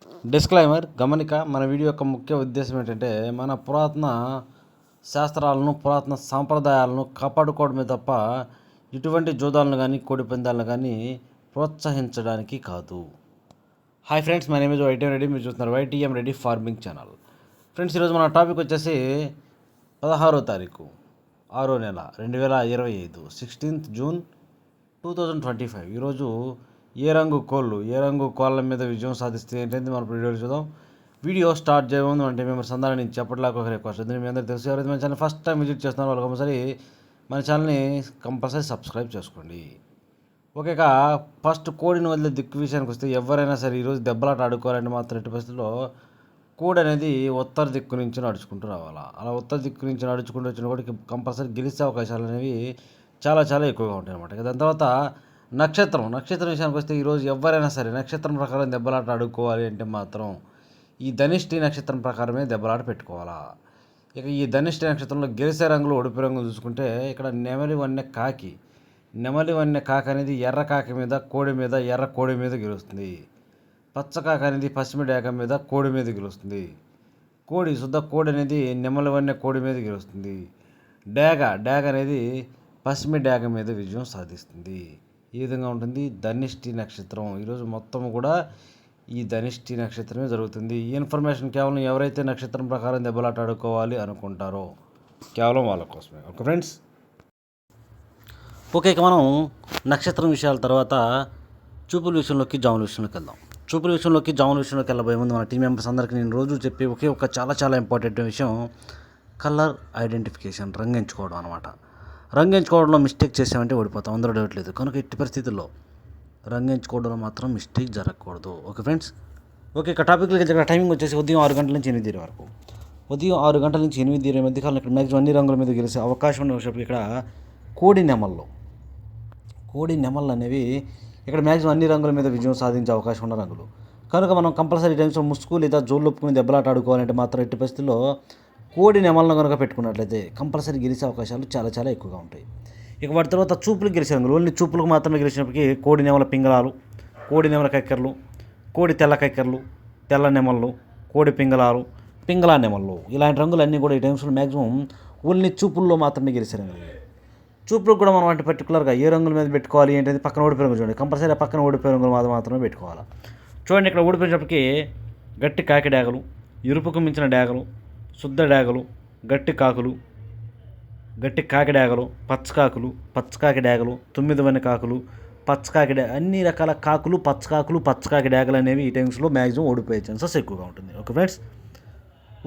Disclaimer గమనిక మన video యొక్క ముఖ్య ఉద్దేశం ఏంటంటే మన పురాతన శాస్త్రాలను పురాతన సాంప్రదాయాలను కాపాడుకోవడమే తప్ప ఇటువంటి జూదాలను కానీ కోడి పందాలను కానీ ప్రోత్సహించడానికి కాదు. Hi friends, my name is YTM Reddy. మీరు చూస్తున్నారు YTM Reddy farming channel. Friends, ఈరోజు మన టాపిక్ వచ్చేసి 16వ తారీఖు 6వ నెల 2025 16th June 2025. ఈరోజు ఏ రంగు కోళ్ళ మీద విజయం సాధిస్తే ఏంటంటే మనం వీడియోలు చూద్దాం. వీడియో స్టార్ట్ చేయముందు అంటే మెంబర్స్ అందరూ నేను చెప్పట్లాగా ఒక రిక్వెస్ట్. మీ అందరూ తెలుసు, ఎవరైతే మన ఛానల్ ఫస్ట్ టైం విజిట్ చేస్తున్నారో వాళ్ళు కంపల్సరీ మన ఛానల్ని కంపల్సరీ సబ్స్క్రైబ్ చేసుకోండి. ఓకేగా, ఫస్ట్ కోడిని వదిలే దిక్కు విషయానికి వస్తే ఎవరైనా సరే ఈరోజు దెబ్బలాట ఆడుకోవాలంటే మాత్రం ఎట్టి పరిస్థితుల్లో కోడి అనేది ఉత్తర దిక్కు నుంచి నడుచుకుంటూ రావాలా. అలా ఉత్తర దిక్కు నుంచి నడుచుకుంటూ వచ్చిన కూడా కంపల్సరీ గెలిచే అవకాశాలు అనేవి చాలా చాలా ఎక్కువగా ఉంటాయి అన్నమాట. దాని తర్వాత నక్షత్రం విషయానికి వస్తే ఈరోజు ఎవరైనా సరే నక్షత్రం ప్రకారం దెబ్బలాట ఆడుకోవాలి అంటే మాత్రం ఈ ధనిష్టి నక్షత్రం ప్రకారమే దెబ్బలాట పెట్టుకోవాలా. ఇక ఈ ధనిష్టి నక్షత్రంలో గెలిసే రంగులు ఒడిపి రంగులు చూసుకుంటే ఇక్కడ నెమలి వన్నె కాకి అనేది ఎర్ర కాకి మీద కోడి మీద ఎర్ర కోడి మీద గెలుస్తుంది. పచ్చ కాకి అనేది పశ్చిమ డేగ మీద కోడి మీద గెలుస్తుంది. శుద్ధ కోడి అనేది నెమలి వన్నె కోడి మీద గెలుస్తుంది. డేగ అనేది పశ్చిమ డేగ మీద విజయం సాధిస్తుంది. ఈ విధంగా ఉంటుంది ధనిష్టి నక్షత్రం. ఈరోజు మొత్తం కూడా ఈ ధనిష్టి నక్షత్రమే జరుగుతుంది. ఈ ఇన్ఫర్మేషన్ కేవలం ఎవరైతే నక్షత్రం ప్రకారం దెబ్బలాట ఆడుకోవాలి అనుకుంటారో కేవలం వాళ్ళ కోసమే. ఓకే ఫ్రెండ్స్, ఓకే, ఇక మనం నక్షత్రం విషయాల తర్వాత చూపుల విషయంలోకి జాముల విషయంలోకి వెళ్దాం. చూపుల విషయంలోకి వెళ్ళబోయే ముందు మన టీం మెంబర్స్ అందరికీ నేను రోజు చెప్పే ఒకే ఒక చాలా చాలా ఇంపార్టెంట్ విషయం కలర్ ఐడెంటిఫికేషన్, రంగు ఎంచుకోవడం అనమాట. రంగు ఎంచుకోవడంలో మిస్టేక్ చేసామంటే ఓడిపోతాం, అందరూ డౌట్ లేదు. కనుక ఎట్టి పరిస్థితుల్లో రంగు ఎంచుకోవడంలో మాత్రం మిస్టేక్ జరగకూడదు. ఓకే ఫ్రెండ్స్, ఓకే, ఇక టాపిక్లోకి ఇక్కడ టైమింగ్ వచ్చేసి ఉదయం 6 గంటల నుంచి 8 వరకు. ఉదయం 6 గంటల నుంచి 8 మధ్యకాలం ఇక్కడ మ్యాక్సిమం అన్ని రంగుల మీద గెలిచే అవకాశం ఉన్న విషయం. ఇక్కడ కోడి నెమళ్ళు అనేవి ఇక్కడ మ్యాక్సిమం అన్ని రంగుల మీద విజయం సాధించే అవకాశం ఉన్న రంగులు. కనుక మనం కంపల్సరీ టైమ్స్లో ముసుగు లేదా జోళ్ళొప్పుకుని దెబ్బలాట ఆడుకోవాలంటే మాత్రం ఎట్టి పరిస్థితుల్లో కోడి నెమలను కనుక పెట్టుకున్నట్లయితే కంపల్సరీ గెలిచే అవకాశాలు చాలా చాలా ఎక్కువగా ఉంటాయి. ఇక వాటి తర్వాత చూపులకు గెలిచే రంగులు, ఓన్లీ చూపులకు మాత్రమే గెలిచినప్పటికీ కోడి నెమల పింగళాలు, కోడి నెమల కక్కెరలు, కోడి తెల్ల కక్కెరలు, తెల్ల నెమళ్ళు, కోడి పింగళా నెమళ్ళు, ఇలాంటి రంగులన్నీ కూడా ఈ టైమ్స్లో మ్యాక్సిమం ఓన్లీ చూపుల్లో మాత్రమే గెలిచే రంగులు. చూపులకు కూడా మనం అంటే పర్టికులర్గా ఏ రంగుల మీద పెట్టుకోవాలి ఏంటంటే పక్కన ఓడిపోయే రంగులు చూడండి. కంపల్సరీ పక్కన ఓడిపోయే రంగులు మాత్రమే పెట్టుకోవాలి. చూడండి, ఇక్కడ ఓడిపోయినప్పటికీ గట్టి కాకి డేగలు, ఎరుపుకు మించిన డేగలు, శుద్ధ డేగలు, గట్టి కాకి డేగలు, పచ్చకాకి డేగలు, 9 వన్నె కాకులు, అన్ని రకాల కాకులు, పచ్చకాకి డేగలు అనేవి ఈ టైమ్స్లో మ్యాక్సిమం ఓడిపోయే ఛాన్సెస్ ఎక్కువగా ఉంటుంది. Okay friends,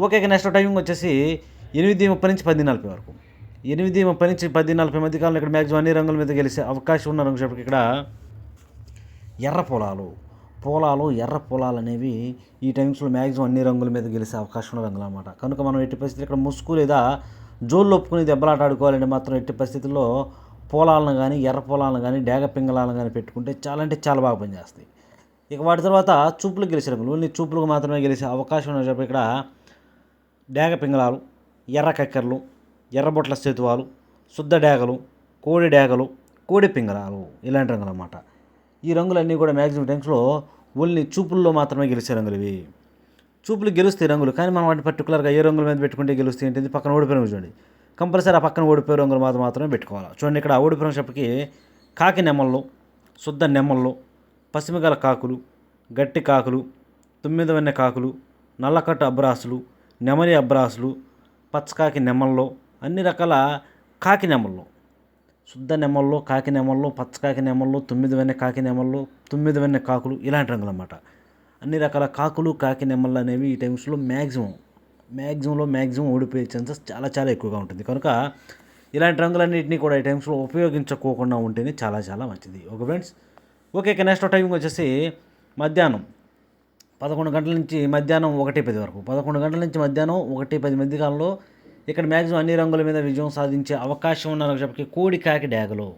okay, next timing వచ్చేసి 8:30 నుంచి 10:40 వరకు. 8:30 నుంచి 10:40 మధ్య కాలంలో ఇక్కడ మ్యాక్సిమం అన్ని రంగుల మీద గెలిచే అవకాశం ఉన్న రంగు చెప్పి ఇక్కడ ఎర్ర పొలాలు అనేవి ఈ టైమ్స్లో మ్యాక్సిమం అన్ని రంగుల మీద గెలిచే అవకాశం ఉన్న రంగులు అనమాట. కనుక మనం ఎట్టి పరిస్థితుల్లో ఇక్కడ ముసుగు లేదా జోళ్ళు ఒప్పుకుని దెబ్బలాట ఆడుకోవాలంటే మాత్రం ఎట్టి పరిస్థితుల్లో పొలాలను కానీ ఎర్ర పొలాలను కానీ డేగ పింగళాలను కానీ పెట్టుకుంటే చాలా అంటే చాలా బాగా పనిచేస్తాయి. ఇక వాటి తర్వాత చూపులకు గెలిచే రంగులు, ఓన్లీ చూపులకు మాత్రమే గెలిచే అవకాశం ఉన్న చెప్పి ఇక్కడ డేగ పింగళాలు, ఎర్ర కక్కెరలు, ఎర్రబొట్ల సేతువాలు, శుద్ధ డేగలు, కోడి డేగలు, కోడి పింగళాలు, ఇలాంటి రంగులు అన్నమాట. ఈ రంగులన్నీ కూడా మ్యాక్సిమం టైమ్స్లో ఓన్లీ చూపుల్లో మాత్రమే గెలిచే రంగులు ఇవి. చూపులు గెలుస్తాయి రంగులు, కానీ మనం వాటి పర్టికులర్గా ఏ రంగుల మీద పెట్టుకుంటే గెలుస్తాయి ఏంటి పక్కన ఓడిపోయిన రంగులు చూడండి. కంపల్సరీ ఆ పక్కన ఓడిపోయే రంగులు మాత్రమే పెట్టుకోవాలి. చూడండి, ఇక్కడ ఓడిపోయిన చెప్పకి కాకి నెమళ్ళు, శుద్ధ నెమళ్ళు, పసిమిగల కాకులు, గట్టి కాకులు, 9 వన్నె కాకులు, నల్లకట్టు అబ్రాసులు, నెమలి అబ్రాసులు, పచ్చకాకి నెమళ్ళు, అన్ని రకాల కాకి నెమళ్ళు, శుద్ధ నెమళ్ళు, కాకి నెమళ్ళు, పచ్చకాకి నెమళ్ళు, 9 వన్నె కాకి నెమళ్ళు, 9 వన్నె కాకులు, ఇలాంటి రంగులు అన్నమాట. అన్ని రకాల కాకులు కాకి నెమళ్ళు అనేవి ఈ టైమ్స్లో మ్యాక్సిమం ఓడిపోయే ఛాన్సెస్ చాలా చాలా ఎక్కువగా ఉంటుంది. కనుక ఇలాంటి రంగులన్నింటినీ కూడా ఈ టైమ్స్లో ఉపయోగించుకోకుండా ఉంటేనే చాలా చాలా మంచిది. ఓకే ఫ్రెండ్స్, ఓకే, ఇక నెక్స్ట్ టైమింగ్ వచ్చేసి మధ్యాహ్నం 11 గంటల నుంచి మధ్యాహ్నం 1:10 వరకు. 11 గంటల నుంచి మధ్యాహ్నం 1:10 మధ్య కాలంలో ఇక్కడ మ్యాక్సిమం అన్ని రంగుల మీద విజయం సాధించే అవకాశం ఉన్న చెప్పి కోడి కాకి డేగలు.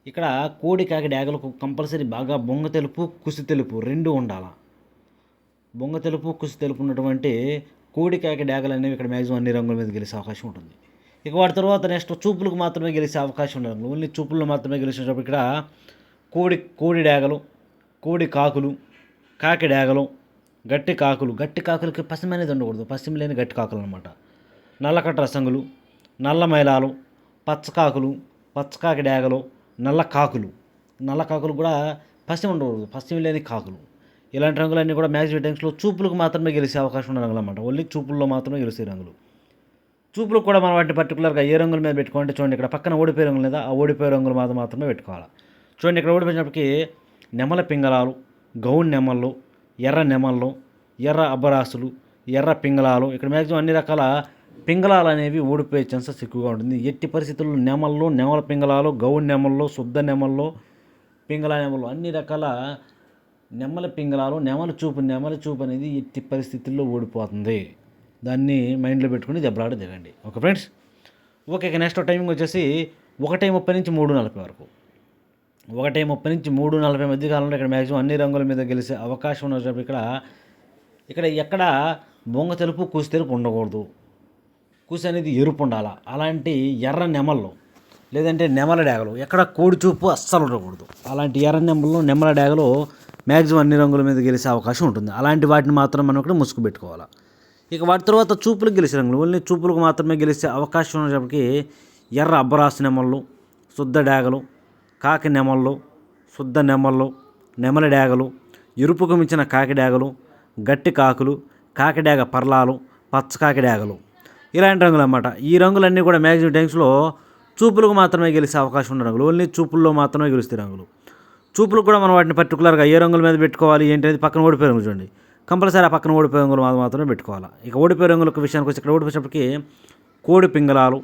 ఇక్కడ కోడి కాకి డేగలకు కంపల్సరీ బాగా బొంగ తెలుపు, కుసి తెలుపు రెండు ఉండాలి. బొంగ తెలుపు, కుసి తెలుపు ఉన్నటువంటి కోడి కాకి డేగలు అనేవి ఇక్కడ మ్యాక్సిమం అన్ని రంగుల మీద గెలిచే అవకాశం ఉంటుంది. ఇక వాటి తర్వాత నెక్స్ట్ చూపులకు మాత్రమే గెలిచే అవకాశం ఉన్న రంగులు, ఓన్లీ చూపుల్లో మాత్రమే గెలిచినప్పుడు ఇక్కడ కోడి డేగలు, కోడి కాకులు, కాకి డేగలు, గట్టి కాకులు, గట్టి కాకులకి పసిమి అనేది ఉండకూడదు, పసిమి లేని గట్టి కాకులు అనమాట. నల్లకట్ట రసంగులు, నల్ల మైలాలు, పచ్చకాకులు, పచ్చకాకి డేగలు, నల్ల కాకులు. నల్ల కాకులు కూడా పసిమి ఉండకూడదు, పసిమి లేని కాకులు. ఇలాంటి రంగులన్నీ కూడా మ్యాక్సిమం టైమ్స్లో చూపులకు మాత్రమే గెలిచే అవకాశం ఉన్న రంగులు అనమాట. ఓన్లీ చూపుల్లో మాత్రమే గెలిచే రంగులు. చూపులకు కూడా మనం వాటిని పర్టికులర్గా ఏ రంగుల మీద పెట్టుకోవాలంటే చూడండి, ఇక్కడ పక్కన ఓడిపోయే రంగులు లేదా ఆ ఓడిపోయే రంగులు మాత్రమే పెట్టుకోవాలి. చూడండి, ఇక్కడ ఓడిపోయినప్పటికీ నెమల పింగళాలు, గౌన్ నెమళ్ళు, ఎర్ర నెమళ్ళు, ఎర్ర అబ్బరాసులు, ఎర్ర పింగళాలు. ఇక్కడ మ్యాక్సిమం అన్ని రకాల పింగళాలు అనేవి ఓడిపోయే ఛాన్సెస్ ఎక్కువగా ఉంటుంది. ఎట్టి పరిస్థితుల్లో నెమళ్ళు, నెమల పింగళాలు, గౌన్ నెమళ్ళు, శుద్ధ నెమళ్ళు, పింగళ నెమళ్ళు, అన్ని రకాల నెమల పింగళాలు, నెమల చూపు అనేది ఎట్టి పరిస్థితుల్లో ఓడిపోతుంది. దాన్ని మైండ్లో పెట్టుకుని దెబ్బలాట దిగండి. Okay friends. Okay, next timing వచ్చేసి 1:30 నుంచి 3:40 వరకు. 1:30 నుంచి 3:40 మధ్య కాలంలో ఇక్కడ మ్యాక్సిమం అన్ని రంగుల మీద గెలిచే అవకాశం ఉన్నప్పుడు ఇక్కడ ఎక్కడ బొంగ తెలుపు, కూసి తెలుపు ఉండకూడదు. కూసి అనేది ఎరుపు ఉండాలా. అలాంటి ఎర్ర నెమళ్ళు లేదంటే నెమల డేగలు, ఎక్కడ కోడి చూపు అస్సలు ఉండకూడదు. అలాంటి ఎర్ర నెమళ్ళు, నెమల డేగలు మ్యాక్సిమం అన్ని రంగుల మీద గెలిచే అవకాశం ఉంటుంది. అలాంటి వాటిని మాత్రం మనం ఇక్కడ ముసుగు పెట్టుకోవాలి. ఇక వాటి తర్వాత చూపులకు గెలిచే రంగులు, ఓన్లీ చూపులకు మాత్రమే గెలిచే అవకాశం ఉన్నప్పటికీ ఎర్ర అబ్బరాసు నెమళ్ళు, శుద్ధ డేగలు, కాకి నెమళ్ళు, శుద్ధ నెమళ్ళు, నెమలి డేగలు, ఎరుపుకు మించిన కాకి డేగలు, గట్టి కాకులు, కాకి డేగ పర్లాలు, పచ్చకాకి డేగలు. ఇలాంటి రంగులు అన్నమాట. ఈ రంగులన్నీ కూడా మ్యాక్సిమం టైమ్స్లో చూపులకు మాత్రమే గెలిచే అవకాశం ఉన్న రంగులు, ఓన్లీ చూపుల్లో మాత్రమే గెలుస్తాయి రంగులు. చూపులకు కూడా మనం వాటిని పర్టికులర్గా ఏ రంగుల మీద పెట్టుకోవాలి ఏంటి అనేది పక్కన ఓడిపోయే రంగులు చూడండి. కంపల్సరీ ఆ పక్కన ఓడిపోయే రంగులు మాత్రమే పెట్టుకోవాలి. ఇక ఓడిపోయే రంగుల విషయానికి వచ్చి ఇక్కడ ఓడిపోయేటప్పటికి కోడి పింగళాలు,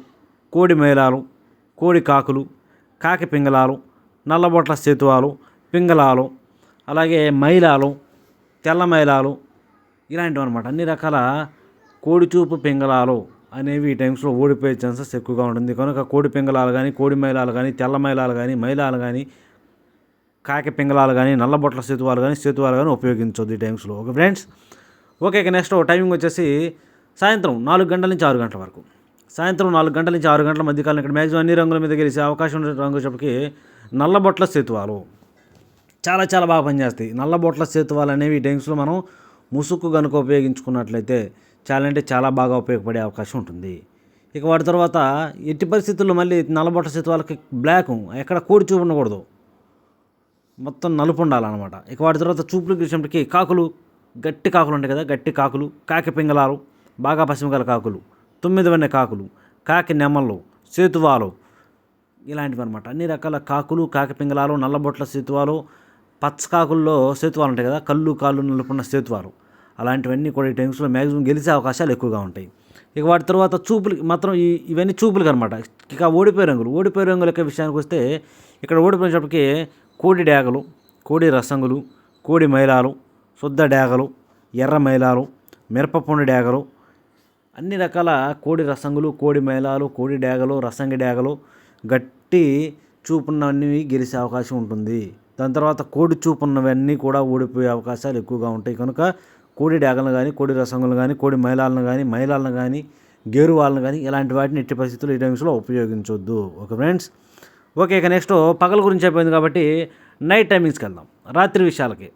కోడి మైలాలు, కోడి కాకులు, కాకి పింగళాలు, నల్లబొట్ల సేతువాలు, పింగళాలు, అలాగే మైలాలు, తెల్ల మైలాలు, ఇలాంటివి అనమాట. అన్ని రకాల కోడి చూపు పింగళాలు అనేవి ఈ టైమ్స్లో ఓడిపోయే ఛాన్సెస్ ఎక్కువగా ఉంటుంది. కనుక కోడి పింగళాలు కానీ, కోడి మైలాలు కానీ, తెల్ల మైలాలు కానీ, మైలాలు కానీ, కాకి పింగళాలు కానీ, నల్లబొట్ల సేతువాలు కానీ ఉపయోగించొద్దు ఈ టైమ్స్లో. Okay friends. ఓకే, ఇక నెక్స్ట్ టైమింగ్ వచ్చేసి సాయంత్రం 4 గంటల నుంచి 6 గంటల వరకు. సాయంత్రం 4 గంటల నుంచి 6 గంటల మధ్యకాలం ఇక్కడ మ్యాక్సిమం అన్ని రంగుల మీద గెలిచే అవకాశం ఉన్న రంగు చెప్పకి నల్లబొట్ల సేతువాలు చాలా చాలా బాగా పనిచేస్తాయి. నల్లబొట్ల సేతువాలు అనేవి ఈ టైమ్స్లో మనం ముసుగు కనుక ఉపయోగించుకున్నట్లయితే చాలా అంటే చాలా బాగా ఉపయోగపడే అవకాశం ఉంటుంది. ఇక వాటి తర్వాత ఎట్టి పరిస్థితుల్లో మళ్ళీ నల్లబొట్ల సేతువాలకి బ్లాక్, ఎక్కడ కోడి చూపు ఉండకూడదు, మొత్తం నలుపు ఉండాలన్నమాట. ఇక వాటి తర్వాత చూపులకు చూసినప్పటికీ కాకులు, గట్టి కాకులు ఉంటాయి కదా, గట్టి కాకులు, కాకి పింగళాలు, బాగా పసిమిగల కాకులు, 9 కాకులు, కాకి నెమళ్ళు, సేతువాలు, ఇలాంటివి అనమాట. అన్ని రకాల కాకులు, కాకి పింగళాలు, నల్లబొట్ల సేతువాలు, పచ్చకాకుల్లో సేతువాలు ఉంటాయి కదా, కాళ్ళు నలుపున్న సేతువాలు, అలాంటివన్నీ కూడా ఈ టైమ్స్లో మ్యాక్సిమం గెలిచే అవకాశాలు ఎక్కువగా ఉంటాయి. ఇక వాటి తర్వాత చూపులకి మాత్రం ఇవన్నీ చూపులకి అనమాట. ఇక ఓడిపోయే రంగుల యొక్క విషయానికి వస్తే ఇక్కడ ఓడిపోయినప్పటికీ కోడి డేగలు, కోడి రసంగులు, కోడి మైలాలు, శుద్ధ డేగలు, ఎర్ర మైలాలు, మిరపపండు డేగలు, అన్ని రకాల కోడి రసంగులు, కోడి మైలాలు, కోడి డేగలు, రసంగి డేగలు, గట్టి చూపున్నవన్నీ గెలిచే అవకాశం ఉంటుంది. దాని తర్వాత కోడి చూపున్నవన్నీ కూడా ఓడిపోయే అవకాశాలు ఎక్కువగా ఉంటాయి. కనుక కోడి డేగలను కానీ, కోడి రసంగులను కానీ, కోడి మైలాలను కానీ, గేరు వాళ్ళను కానీ ఇలాంటి వాటిని ఎట్టి పరిస్థితుల్లో ఈ టైమ్స్లో ఉపయోగించొద్దు. Okay friends. ఓకే, ఇక నెక్స్ట్ పగల గురించి అయిపోయింది కాబట్టి నైట్ టైమింగ్స్కి వెళ్దాం. రాత్రి విషయాలకి.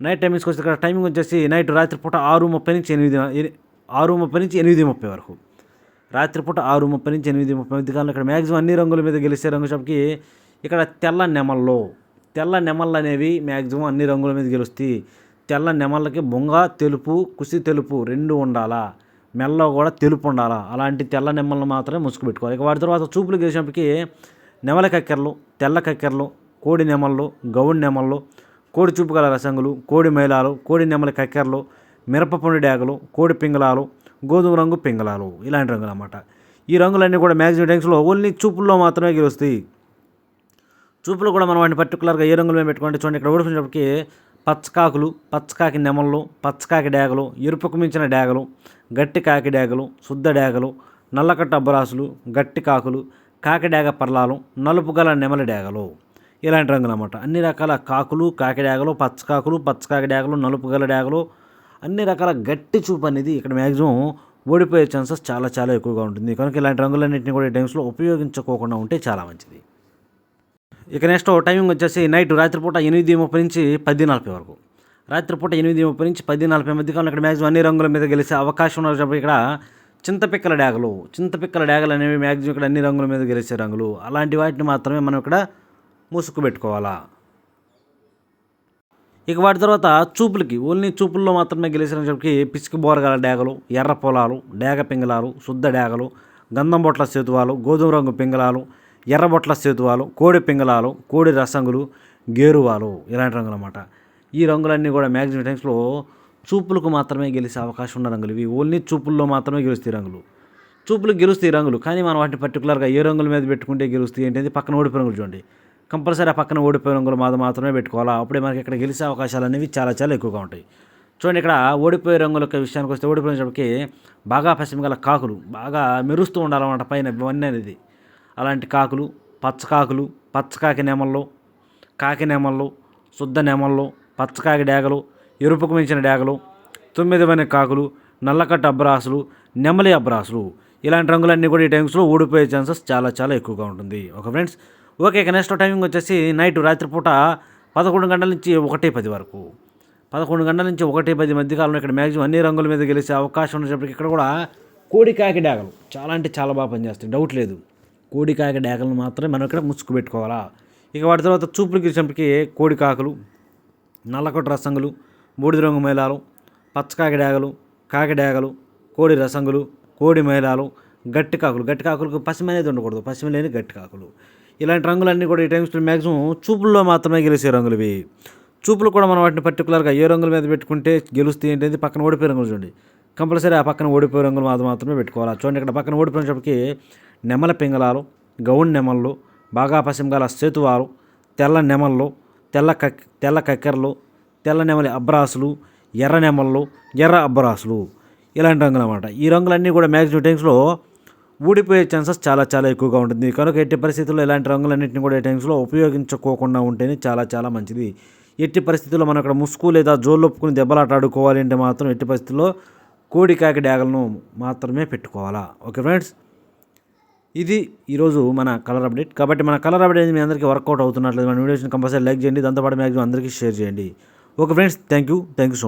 నైట్ టైమింగ్స్కి వస్తే ఇక్కడ టైమింగ్ వచ్చేసి రాత్రిపూట 6:30 నుంచి 8:30 వరకు. రాత్రిపూట 6:30 నుంచి 8:30 మధ్య కాలంలో ఇక్కడ మ్యాక్సిమం అన్ని రంగుల మీద గెలిచే రంగు షాప్కి ఇక్కడ తెల్ల నెమళ్ళు అనేవి మ్యాక్సిమం అన్ని రంగుల మీద గెలుస్తాయి. తెల్ల నెమళ్ళకి బొంగ తెలుపు, కుసి తెలుపు 2 ఉండాలా, మెల్లో కూడా తెలుపు ఉండాలా. అలాంటి తెల్ల నెమళ్ళను మాత్రమే ముసుగు పెట్టుకోవాలి. ఇక వాటి తర్వాత చూపులు గెలిచినప్పటికీ నెమల కక్కెరలు, తెల్ల కక్కెరలు, కోడి నెమళ్ళు, గౌన్ నెమళ్ళు, కోడి చూపు గల రసంగులు, కోడి మైలాలు, కోడి నెమలి కక్కెరలు, మిరపపండు డేగలు, కోడి పింగళాలు, గోధుమ రంగు పింగళాలు, ఇలాంటి రంగులు అన్నమాట. ఈ రంగులన్నీ కూడా మ్యాక్సిమం టైమ్స్లో ఓన్లీ చూపుల్లో మాత్రమే గెలుస్తాయి. చూపులు కూడా మనం వాటిని పర్టికులర్గా ఏ రంగులు మేము పెట్టుకుంటే చూడండి, ఇక్కడ ఓడిపోయినప్పటికీ పచ్చకాకులు, పచ్చకాకి నెమళ్ళు, పచ్చకాకి డేగలు, ఎరుపుకు మించిన డేగలు, గట్టి కాకి డేగలు, శుద్ధ డేగలు, నల్లకట్ట అబ్బరాసులు, గట్టి కాకులు, కాకి డేగ పర్లాలు, నలుపు గల నెమలి డేగలు, ఇలాంటి రంగులు అన్నమాట. అన్ని రకాల కాకులు, కాకి డేగలు, పచ్చకాకులు, పచ్చకాకి డేగలు, నలుపు గల డేగలు, అన్ని రకాల గట్టి చూపు అనేది ఇక్కడ మ్యాక్సిమం ఓడిపోయే ఛాన్సెస్ చాలా చాలా ఎక్కువగా ఉంటుంది. కనుక ఇలాంటి రంగులన్నింటినీ కూడా ఈ టైమ్స్లో ఉపయోగించుకోకుండా ఉంటే చాలా మంచిది. ఇక నెక్స్ట్ టైమింగ్ వచ్చేసి రాత్రిపూట 8:30 నుంచి 10:40 వరకు. రాత్రిపూట 8:30 నుంచి 10:40 మధ్య కాలంలో ఇక్కడ మ్యాక్సిమం అన్ని రంగుల మీద గెలిచే అవకాశం ఉన్నప్పుడు ఇక్కడ చింతపిక్కల డ్యాగలు అనేవి మ్యాక్సిమం ఇక్కడ అన్ని రంగుల మీద గెలిచే రంగులు. అలాంటి వాటిని మాత్రమే మనం ఇక్కడ ముసుగు పెట్టుకోవాలా. ఇక వాటి తర్వాత ఓన్లీ చూపుల్లో మాత్రమే గెలిచినప్పటికీ పిసికి బోరగల డ్యాగలు, ఎర్ర పొలాలు, డ్యాగ పింగళాలు, శుద్ధ డ్యాగలు, గంధం బొట్ల సేతువాలు, గోధుమ రంగు పింగళాలు, ఎర్ర బొట్ల సేతువాలు, కోడి పింగళాలు, కోడి రసంగులు, గేరువాలు, ఇలాంటి రంగులు అన్నమాట. ఈ రంగులన్నీ కూడా మ్యాక్సిమం టైమ్స్లో చూపులకు మాత్రమే గెలిచే అవకాశం ఉన్న రంగులు. ఇవి ఓన్లీ చూపుల్లో మాత్రమే గెలుస్తాయి రంగులు. చూపులకు గెలుస్తాయి రంగులు, కానీ మనం వాటిని పర్టికులర్గా ఏ రంగుల మీద పెట్టుకుంటే గెలుస్తాయి ఏంటంటే పక్కన ఓడిపోయిన రంగులు చూడండి. కంపల్సరీ ఆ పక్కన ఓడిపోయిన రంగులు మాత్రమే పెట్టుకోవాలా. అప్పుడే మనకి ఇక్కడ గెలిచే అవకాశాలు అనేవి చాలా చాలా ఎక్కువగా ఉంటాయి. చూడండి, ఇక్కడ ఓడిపోయే రంగుల విషయానికి వస్తే ఓడిపోయినప్పటికీ బాగా పశ్చిమగల కాకులు బాగా మెరుస్తూ ఉండాలన్నమాట పైన ఇవన్నీ అనేది. అలాంటి కాకులు, పచ్చకాకులు, పచ్చకాకి నెమళ్ళు, కాకి నెమళ్ళు, శుద్ధ నెమళ్ళు, పచ్చకాకి డ్యాగలు, ఎరుపుకు మించిన డ్యాగలు, 9 కాకులు, నల్లకట్ట అబ్రాసులు, నెమలి అబ్రాసులు, ఇలాంటి రంగులన్నీ కూడా ఈ టైమ్స్లో ఓడిపోయే ఛాన్సెస్ చాలా చాలా ఎక్కువగా ఉంటుంది. Okay friends, okay. ఇక నెక్స్ట్ టైమింగ్ వచ్చేసి రాత్రిపూట 11 గంటల నుంచి 1:10 వరకు. 11 గంటల నుంచి 1:10 మధ్య కాలంలో ఇక్కడ మ్యాక్సిమం అన్ని రంగుల మీద గెలిచే అవకాశం ఉన్నప్పటికీ ఇక్కడ కూడా కోడికాకి డ్యాగలు చాలా అంటే చాలా బాగా పనిచేస్తాయి, డౌట్ లేదు. కోడికాకి డ్యాగలను మాత్రమే మనం ఇక్కడ ముసుగు పెట్టుకోవాలా. ఇక వాటి తర్వాత చూపులు గెలిచినప్పటికీ కోడికాకులు, నల్లకొట్టు రసంగులు, బూడిద రంగు మైలాలు, పచ్చకాకి డ్యాగలు, కాకి డ్యాగలు, కోడి రసంగులు, కోడి మైలాలు, గట్టి కాకులకు పసిమి అనేది ఉండకూడదు, పసిమి లేని గట్టి కాకులు. ఇలాంటి రంగులన్నీ కూడా ఈ టైమ్స్ మాక్సిమం చూపుల్లో మాత్రమే గెలిచే రంగులు ఇవి. చూపులు కూడా మనం వాటిని పర్టికులర్గా ఏ రంగుల మీద పెట్టుకుంటే గెలుస్తాయి ఏంటంటే పక్కన ఓడిపోయే రంగులు చూడండి. కంపల్సరీ ఆ పక్కన ఓడిపోయే రంగులు మాత్రమే పెట్టుకోవాలి. చూడండి, ఇక్కడ పక్కన ఓడిపోయినప్పటికీ నెమల పింగళాలు, గౌన్ నెమళ్ళు, బాగా పశ్చిమగాల సేతువాలు, తెల్ల నెమళ్ళు, తెల్ల కక్కెరలు, తెల్ల నెమలి అబ్రాసులు, ఎర్ర నెమళ్ళు, ఎర్ర అబ్రాసులు, ఇలాంటి రంగులు అన్నమాట. ఈ రంగులన్నీ కూడా మ్యాక్సిమం టైమ్స్లో ఊడిపోయే ఛాన్సెస్ చాలా చాలా ఎక్కువగా ఉంటుంది. కనుక ఎట్టి పరిస్థితుల్లో ఇలాంటి రంగులన్నింటినీ కూడా ఈ టైమ్స్లో ఉపయోగించుకోకుండా ఉంటేనే చాలా చాలా మంచిది. ఎట్టి పరిస్థితుల్లో మనం అక్కడ ముసుగు లేదా జోళ్ళొప్పుకుని దెబ్బలాట ఆడుకోవాలి అంటే మాత్రం ఎట్టి పరిస్థితుల్లో కోడికాకి డ్యాగలను మాత్రమే పెట్టుకోవాలా. ఓకే ఫ్రెండ్స్, ఇది ఈరోజు మన కలర్ అప్డేట్. కాబట్టి మన కలర్ అప్డేట్ మీ అందరికీ వర్కౌట్ అవుతున్నట్లేదు మన వీడియోస్ని కంపల్సరీ లైక్ చేయండి, దాంతోపాటు మ్యాక్సిమం అందరికీ షేర్ చేయండి. Okay friends, thank you so much.